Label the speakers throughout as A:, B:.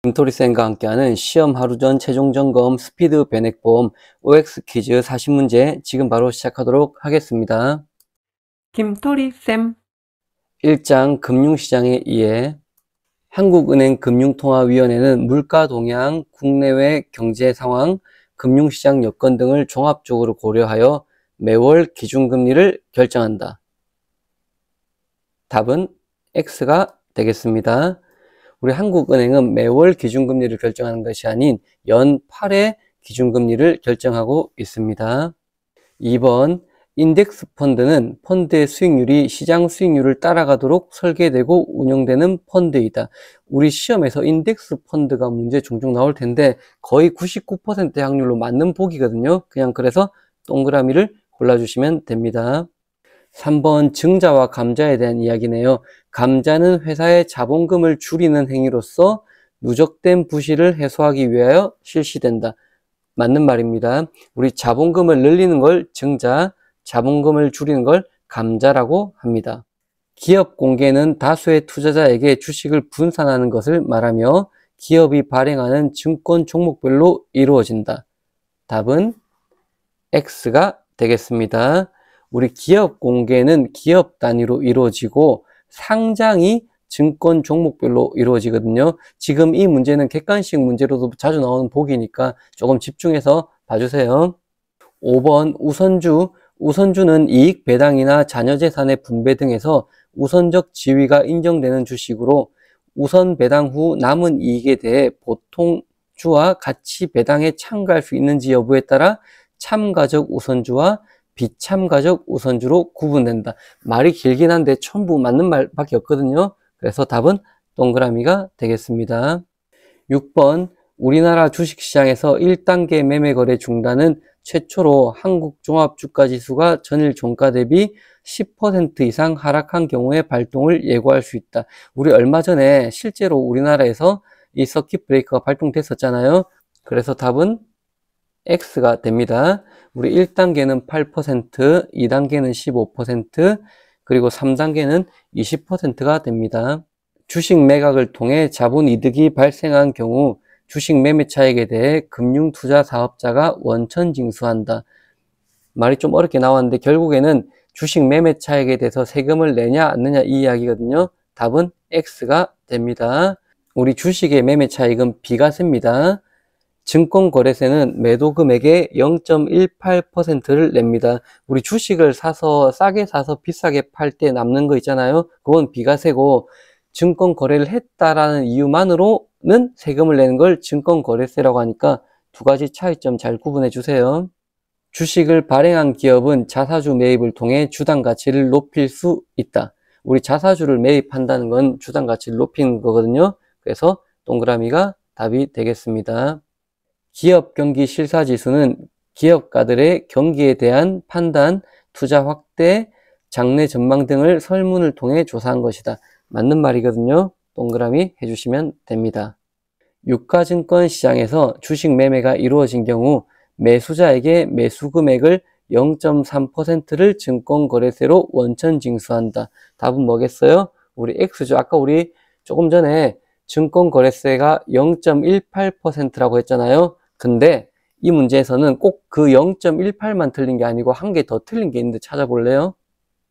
A: 김토리쌤과 함께하는 시험 하루 전 최종 점검 스피드 변액보험 OX 퀴즈 40문제 지금 바로 시작하도록 하겠습니다.
B: 김토리쌤.
A: 1장 금융시장에 의해 한국은행 금융통화위원회는 물가 동향, 국내외 경제 상황, 금융시장 여건 등을 종합적으로 고려하여 매월 기준금리를 결정한다. 답은 X가 되겠습니다. 우리 한국은행은 매월 기준금리를 결정하는 것이 아닌 연 8회 기준금리를 결정하고 있습니다. 2번, 인덱스 펀드는 펀드의 수익률이 시장 수익률을 따라가도록 설계되고 운영되는 펀드이다. 우리 시험에서 인덱스 펀드가 문제 종종 나올 텐데 거의 99%의 확률로 맞는 보기거든요. 그냥 그래서 동그라미를 골라주시면 됩니다. 3번, 증자와 감자에 대한 이야기네요. 감자는 회사의 자본금을 줄이는 행위로서 누적된 부실을 해소하기 위하여 실시된다. 맞는 말입니다. 우리 자본금을 늘리는 걸 증자, 자본금을 줄이는 걸 감자라고 합니다. 기업 공개는 다수의 투자자에게 주식을 분산하는 것을 말하며 기업이 발행하는 증권 종목별로 이루어진다. 답은 X가 되겠습니다. 우리 기업 공개는 기업 단위로 이루어지고 상장이 증권 종목별로 이루어지거든요. 지금 이 문제는 객관식 문제로도 자주 나오는 보기니까 조금 집중해서 봐주세요. 5번 우선주는 이익 배당이나 자녀재산의 분배 등에서 우선적 지위가 인정되는 주식으로 우선 배당 후 남은 이익에 대해 보통주와 같이 배당에 참가할 수 있는지 여부에 따라 참가적 우선주와 비참가적 우선주로 구분된다. 말이 길긴 한데 전부 맞는 말밖에 없거든요. 그래서 답은 동그라미가 되겠습니다. 6번, 우리나라 주식시장에서 1단계 매매거래 중단은 최초로 한국종합주가지수가 전일 종가 대비 10% 이상 하락한 경우에 발동을 예고할 수 있다. 우리 얼마 전에 실제로 우리나라에서 이 서킷 브레이커가 발동됐었잖아요. 그래서 답은 X가 됩니다. 우리 1단계는 8%, 2단계는 15%, 그리고 3단계는 20%가 됩니다. 주식 매각을 통해 자본이득이 발생한 경우 주식 매매 차익에 대해 금융투자사업자가 원천징수한다. 말이 좀 어렵게 나왔는데 결국에는 주식 매매 차익에 대해서 세금을 내냐 안 내냐 이 이야기거든요. 답은 X가 됩니다. 우리 주식의 매매 차익은 비과세입니다. 증권거래세는 매도금액의 0.18%를 냅니다. 우리 주식을 사서 싸게 사서 비싸게 팔 때 남는 거 있잖아요. 그건 비과세고 증권거래를 했다라는 이유만으로는 세금을 내는 걸 증권거래세라고 하니까 두 가지 차이점 잘 구분해 주세요. 주식을 발행한 기업은 자사주 매입을 통해 주당 가치를 높일 수 있다. 우리 자사주를 매입한다는 건 주당 가치를 높이는 거거든요. 그래서 동그라미가 답이 되겠습니다. 기업 경기 실사지수는 기업가들의 경기에 대한 판단, 투자 확대, 장래 전망 등을 설문을 통해 조사한 것이다. 맞는 말이거든요. 동그라미 해주시면 됩니다. 유가증권 시장에서 주식 매매가 이루어진 경우 매수자에게 매수 금액을 0.3%를 증권거래세로 원천 징수한다. 답은 뭐겠어요? 우리 X죠. 아까 우리 조금 전에 증권거래세가 0.18%라고 했잖아요. 근데 이 문제에서는 꼭 그 0.18만 틀린 게 아니고 한 개 더 틀린 게 있는데 찾아볼래요?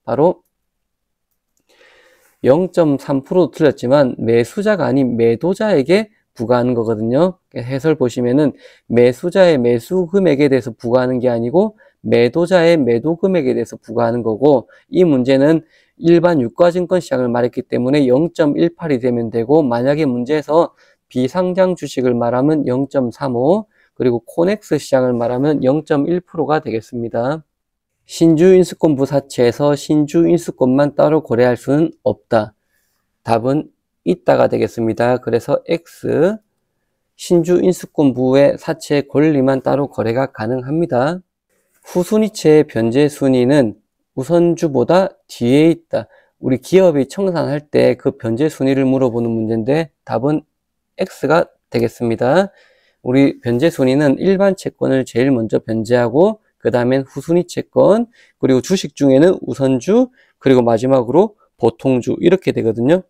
A: 바로 0.3% 틀렸지만 매수자가 아닌 매도자에게 부과하는 거거든요. 해설 보시면은 매수자의 매수 금액에 대해서 부과하는 게 아니고 매도자의 매도 금액에 대해서 부과하는 거고, 이 문제는 일반 유가증권 시장을 말했기 때문에 0.18이 되면 되고, 만약에 문제에서 비상장 주식을 말하면 0.35, 그리고 코넥스 시장을 말하면 0.1%가 되겠습니다. 신주인수권부 사채에서 신주인수권만 따로 거래할 수는 없다. 답은 있다가 되겠습니다. 그래서 X, 신주인수권부의 사채 권리만 따로 거래가 가능합니다. 후순위채의 변제순위는 우선주보다 뒤에 있다. 우리 기업이 청산할 때 그 변제순위를 물어보는 문제인데 답은 X가 되겠습니다. 우리 변제순위는 일반 채권을 제일 먼저 변제하고 그 다음엔 후순위 채권, 그리고 주식 중에는 우선주, 그리고 마지막으로 보통주 이렇게 되거든요.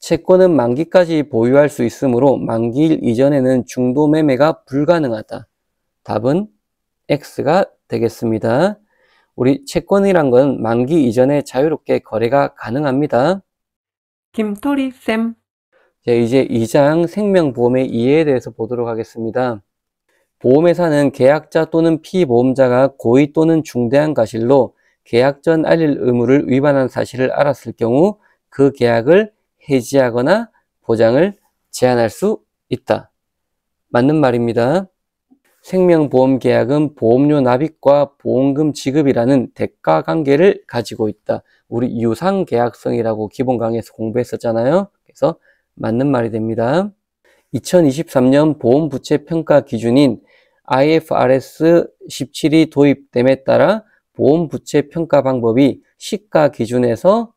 A: 채권은 만기까지 보유할 수 있으므로 만기일 이전에는 중도 매매가 불가능하다. 답은 X가 되겠습니다. 우리 채권이란 건 만기 이전에 자유롭게 거래가 가능합니다.
B: 김토리쌤,
A: 이제 2장 생명보험의 이해에 대해서 보도록 하겠습니다. 보험회사는 계약자 또는 피보험자가 고의 또는 중대한 과실로 계약 전 알릴 의무를 위반한 사실을 알았을 경우 그 계약을 해지하거나 보장을 제한할 수 있다. 맞는 말입니다. 생명보험 계약은 보험료 납입과 보험금 지급이라는 대가 관계를 가지고 있다. 우리 유상계약성이라고 기본 강의에서 공부했었잖아요. 그래서 맞는 말이 됩니다. 2023년 보험부채 평가 기준인 IFRS 17이 도입됨에 따라 보험부채 평가 방법이 시가 기준에서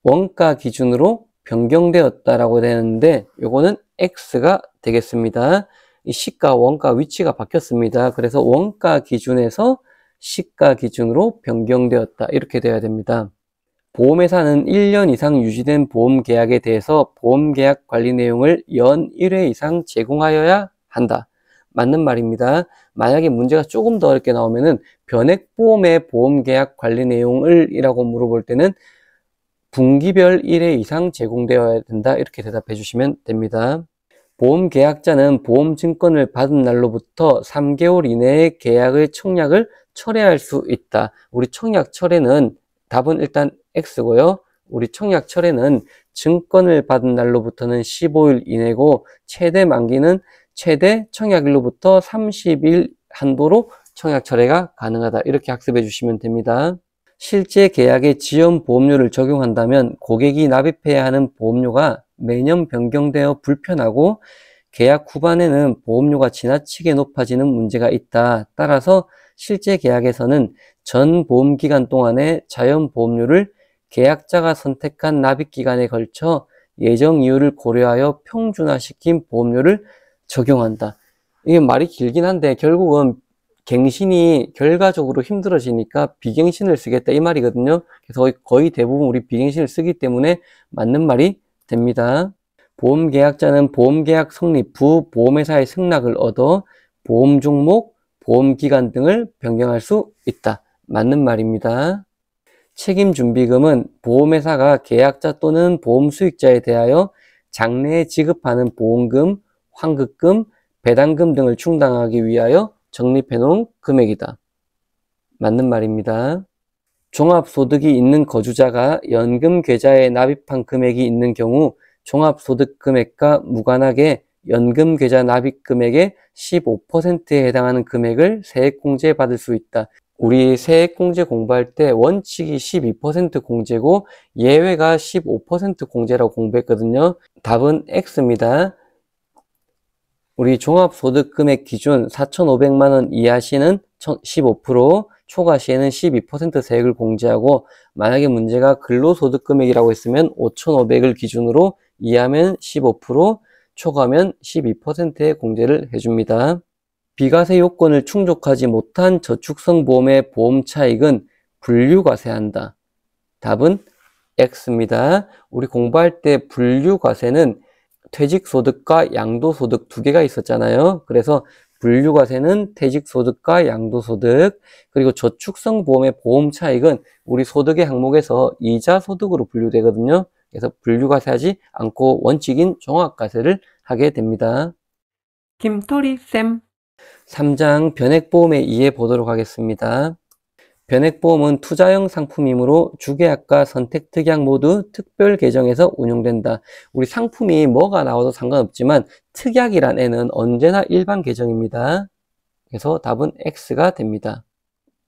A: 원가 기준으로 변경되었다라고 되는데 요거는 X가 되겠습니다. 이 시가, 원가 위치가 바뀌었습니다. 그래서 원가 기준에서 시가 기준으로 변경되었다. 이렇게 돼야 됩니다. 보험회사는 1년 이상 유지된 보험계약에 대해서 보험계약 관리 내용을 연 1회 이상 제공하여야 한다. 맞는 말입니다. 만약에 문제가 조금 더 어렵게 나오면은 변액보험의 보험계약 관리 내용을 이라고 물어볼 때는 분기별 1회 이상 제공되어야 된다. 이렇게 대답해 주시면 됩니다. 보험계약자는 보험증권을 받은 날로부터 3개월 이내에 계약의 청약을 철회할 수 있다. 우리 청약 철회는 답은 일단 X고요. 우리 청약 철회는 증권을 받은 날로부터는 15일 이내고 최대 만기는 최대 청약일로부터 30일 한도로 청약 철회가 가능하다. 이렇게 학습해 주시면 됩니다. 실제 계약에 지연보험료를 적용한다면 고객이 납입해야 하는 보험료가 매년 변경되어 불편하고 계약 후반에는 보험료가 지나치게 높아지는 문제가 있다. 따라서 실제 계약에서는 전 보험기간 동안의 자연보험료를 계약자가 선택한 납입기간에 걸쳐 예정 이유를 고려하여 평준화시킨 보험료를 적용한다. 이게 말이 길긴 한데 결국은 갱신이 결과적으로 힘들어지니까 비갱신을 쓰겠다 이 말이거든요. 그래서 거의 대부분 우리 비갱신을 쓰기 때문에 맞는 말이 됩니다. 보험계약자는 보험계약 성립 후 보험회사의 승낙을 얻어 보험 종목, 보험기간 등을 변경할 수 있다. 맞는 말입니다. 책임준비금은 보험회사가 계약자 또는 보험수익자에 대하여 장래에 지급하는 보험금, 환급금, 배당금 등을 충당하기 위하여 적립해놓은 금액이다. 맞는 말입니다. 종합소득이 있는 거주자가 연금계좌에 납입한 금액이 있는 경우 종합소득금액과 무관하게 연금계좌 납입금액의 15%에 해당하는 금액을 세액공제 받을 수 있다. 우리 세액공제 공부할 때 원칙이 12% 공제고 예외가 15% 공제라고 공부했거든요. 답은 X입니다. 우리 종합소득금액 기준 4,500만 원 이하 시는 15%, 초과 시에는 12% 세액을 공제하고 만약에 문제가 근로소득금액이라고 했으면 5,500을 기준으로 이하면 15%, 초과하면 12%의 공제를 해줍니다. 비과세 요건을 충족하지 못한 저축성 보험의 보험 차익은 분류과세한다. 답은 X입니다. 우리 공부할 때 분류과세는 퇴직소득과 양도소득 두 개가 있었잖아요. 그래서 분류과세는 퇴직소득과 양도소득, 그리고 저축성 보험의 보험 차익은 우리 소득의 항목에서 이자소득으로 분류되거든요. 그래서 분류과세하지 않고 원칙인 종합과세를 하게 됩니다.
B: 김토리쌤,
A: 3장 변액보험에 의해 보도록 하겠습니다. 변액보험은 투자형 상품이므로 주계약과 선택특약 모두 특별 계정에서 운용된다. 우리 상품이 뭐가 나와도 상관없지만 특약이란 애는 언제나 일반 계정입니다. 그래서 답은 X가 됩니다.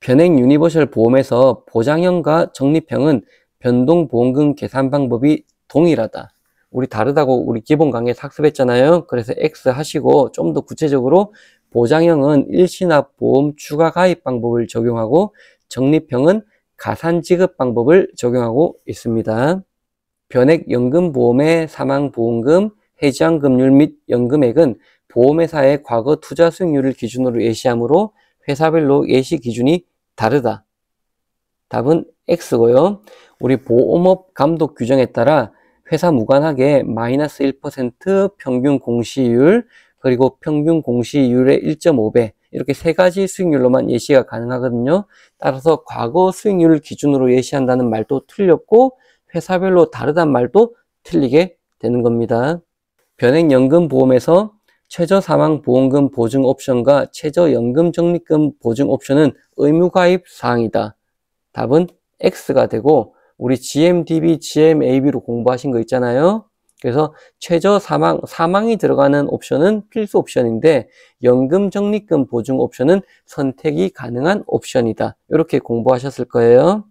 A: 변액 유니버셜 보험에서 보장형과 적립형은 변동보험금 계산 방법이 동일하다. 우리 다르다고 우리 기본 강의에서 학습했잖아요. 그래서 X 하시고 좀 더 구체적으로 보장형은 일시납 보험 추가 가입 방법을 적용하고 적립형은 가산 지급 방법을 적용하고 있습니다. 변액연금보험의 사망보험금, 해지환급률 및 연금액은 보험회사의 과거 투자 수익률을 기준으로 예시하므로 회사별로 예시 기준이 다르다. 답은 X고요. 우리 보험업 감독 규정에 따라 회사 무관하게 마이너스 1% 평균 공시율, 그리고 평균 공시율의 1.5배, 이렇게 세 가지 수익률로만 예시가 가능하거든요. 따라서 과거 수익률을 기준으로 예시한다는 말도 틀렸고, 회사별로 다르단 말도 틀리게 되는 겁니다. 변액연금보험에서 최저사망보험금 보증 옵션과 최저연금 적립금 보증 옵션은 의무가입 사항이다. 답은 X가 되고, 우리 GMDB, GMAB로 공부하신 거 있잖아요. 그래서 사망이 들어가는 옵션은 필수 옵션인데, 연금 적립금 보증 옵션은 선택이 가능한 옵션이다. 이렇게 공부하셨을 거예요.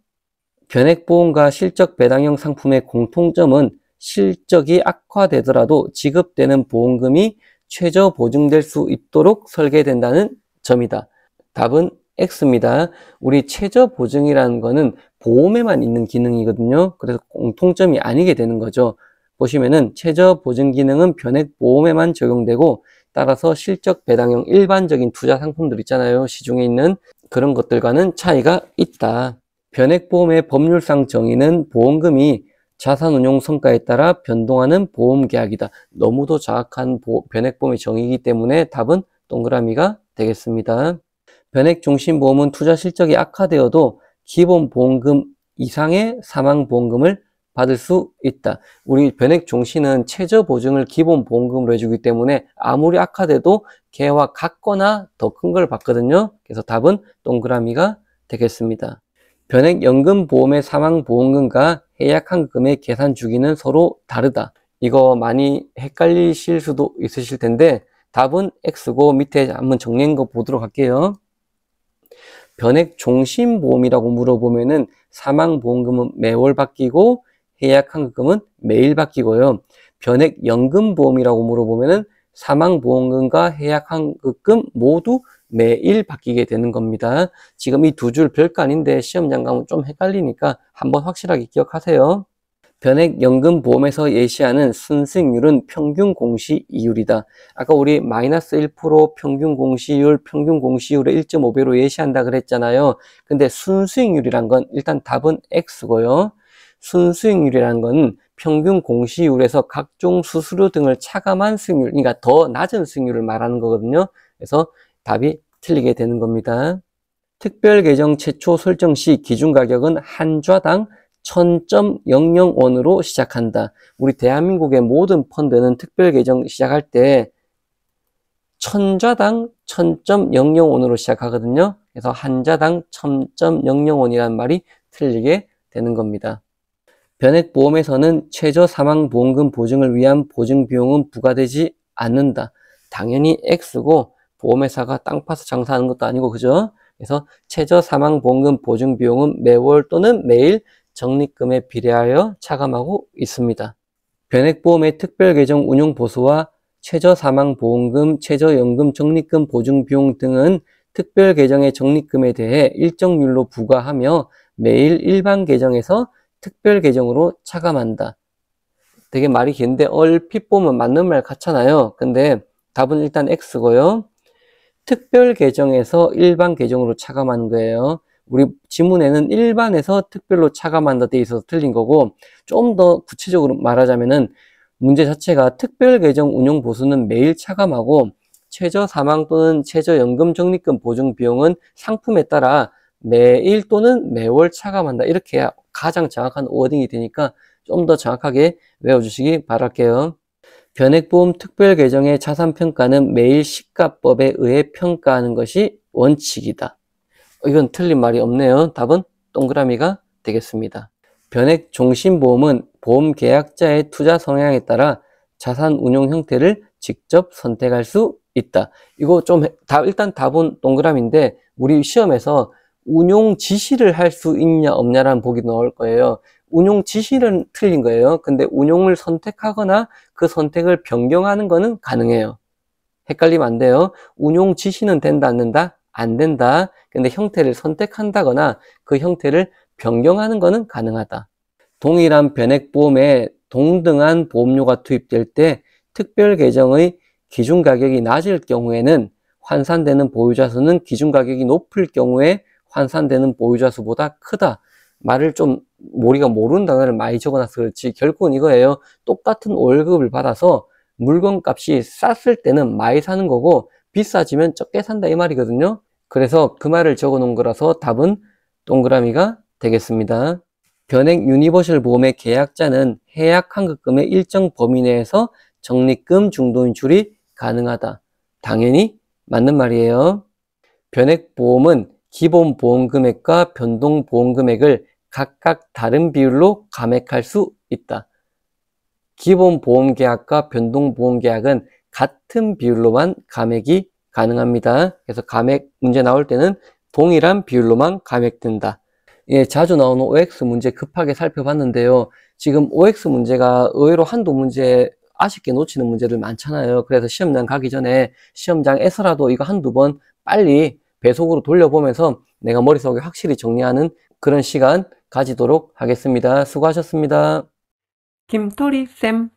A: 변액보험과 실적 배당형 상품의 공통점은 실적이 악화되더라도 지급되는 보험금이 최저 보증될 수 있도록 설계된다는 점이다. 답은 X입니다. 우리 최저 보증이라는 거는 보험에만 있는 기능이거든요. 그래서 공통점이 아니게 되는 거죠. 보시면은 최저 보증 기능은 변액보험에만 적용되고, 따라서 실적 배당형 일반적인 투자 상품들 있잖아요. 시중에 있는 그런 것들과는 차이가 있다. 변액보험의 법률상 정의는 보험금이 자산운용 성과에 따라 변동하는 보험계약이다. 너무도 정확한 변액보험의 정의이기 때문에 답은 동그라미가 되겠습니다. 변액종신보험은 투자 실적이 악화되어도 기본 보험금 이상의 사망보험금을 받을 수 있다. 우리 변액종신은 최저보증을 기본 보험금으로 해주기 때문에 아무리 악화돼도 걔와 같거나 더 큰 걸 받거든요. 그래서 답은 동그라미가 되겠습니다. 변액연금보험의 사망보험금과 해약환급금의 계산 주기는 서로 다르다. 이거 많이 헷갈리실 수도 있으실 텐데 답은 X고, 밑에 한번 정리한 거 보도록 할게요. 변액종신보험이라고 물어보면은 사망보험금은 매월 바뀌고 해약환급금은 매일 바뀌고요. 변액연금보험이라고 물어보면은 사망보험금과 해약환급금 모두 매일 바뀌게 되는 겁니다. 지금 이 두 줄 별거 아닌데 시험장 가면 좀 헷갈리니까 한번 확실하게 기억하세요. 변액연금보험에서 예시하는 순수익률은 평균 공시이율이다. 아까 우리 마이너스 1% 평균 공시율, 평균 공시율의 1.5배로 예시한다 그랬잖아요. 근데 순수익률이란 건 일단 답은 X고요. 순수익률이란 건 평균 공시율에서 각종 수수료 등을 차감한 수익률, 그러니까 더 낮은 수익률을 말하는 거거든요. 그래서 답이 틀리게 되는 겁니다. 특별계정 최초 설정 시 기준가격은 한 좌당 1000.00원으로 시작한다. 우리 대한민국의 모든 펀드는 특별계정 시작할 때 1000좌당 1000.00원으로 시작하거든요. 그래서 한 좌당 1000.00원이라는 말이 틀리게 되는 겁니다. 변액보험에서는 최저 사망보험금 보증을 위한 보증비용은 부과되지 않는다. 당연히 X고, 보험회사가 땅 파서 장사하는 것도 아니고, 그죠? 그래서 최저 사망보험금 보증비용은 매월 또는 매일 적립금에 비례하여 차감하고 있습니다. 변액보험의 특별계정 운용보수와 최저사망보험금, 최저연금 적립금 보증비용 등은 특별계정의 적립금에 대해 일정률로 부과하며 매일 일반 계정에서 특별계정으로 차감한다. 되게 말이 긴데 얼핏 보면 맞는 말 같잖아요. 근데 답은 일단 X고요. 특별계정에서 일반 계정으로 차감하는 거예요. 우리 지문에는 일반에서 특별로 차감한다 돼 있어서 틀린 거고, 좀 더 구체적으로 말하자면은 문제 자체가 특별계정 운용보수는 매일 차감하고 최저사망 또는 최저연금 적립금 보증 비용은 상품에 따라 매일 또는 매월 차감한다. 이렇게 해야 가장 정확한 워딩이 되니까 좀 더 정확하게 외워주시기 바랄게요. 변액보험 특별계정의 자산평가는 매일 시가법에 의해 평가하는 것이 원칙이다. 이건 틀린 말이 없네요. 답은 동그라미가 되겠습니다. 변액종신보험은 보험계약자의 투자 성향에 따라 자산 운용 형태를 직접 선택할 수 있다. 이거 좀 일단 답은 동그라미인데 우리 시험에서 운용 지시를 할 수 있냐 없냐라는 보기 나올 거예요. 운용 지시는 틀린 거예요. 근데 운용을 선택하거나 그 선택을 변경하는 거는 가능해요. 헷갈리면 안 돼요. 운용 지시는 된다 안 된다? 안 된다. 근데 형태를 선택한다거나 그 형태를 변경하는 거는 가능하다. 동일한 변액보험에 동등한 보험료가 투입될 때 특별계정의 기준가격이 낮을 경우에는 환산되는 보유자 수는 기준가격이 높을 경우에 환산되는 보유자 수보다 크다. 말을 좀 우리가 모르는 단어를 많이 적어놔서 그렇지 결국은 이거예요. 똑같은 월급을 받아서 물건값이 쌌을 때는 많이 사는 거고 비싸지면 적게 산다 이 말이거든요. 그래서 그 말을 적어 놓은 거라서 답은 동그라미가 되겠습니다. 변액 유니버셜 보험의 계약자는 해약 환급금의 일정 범위 내에서 적립금 중도인출이 가능하다. 당연히 맞는 말이에요. 변액 보험은 기본 보험 금액과 변동 보험 금액을 각각 다른 비율로 감액할 수 있다. 기본 보험 계약과 변동 보험 계약은 같은 비율로만 감액이 가능합니다. 그래서 감액 문제 나올 때는 동일한 비율로만 감액된다. 예, 자주 나오는 OX 문제 급하게 살펴봤는데요. 지금 OX 문제가 의외로 한두 문제 아쉽게 놓치는 문제들 많잖아요. 그래서 시험장 가기 전에 시험장에서라도 이거 한두 번 빨리 배속으로 돌려보면서 내가 머릿속에 확실히 정리하는 그런 시간 가지도록 하겠습니다. 수고하셨습니다.
B: 김토리쌤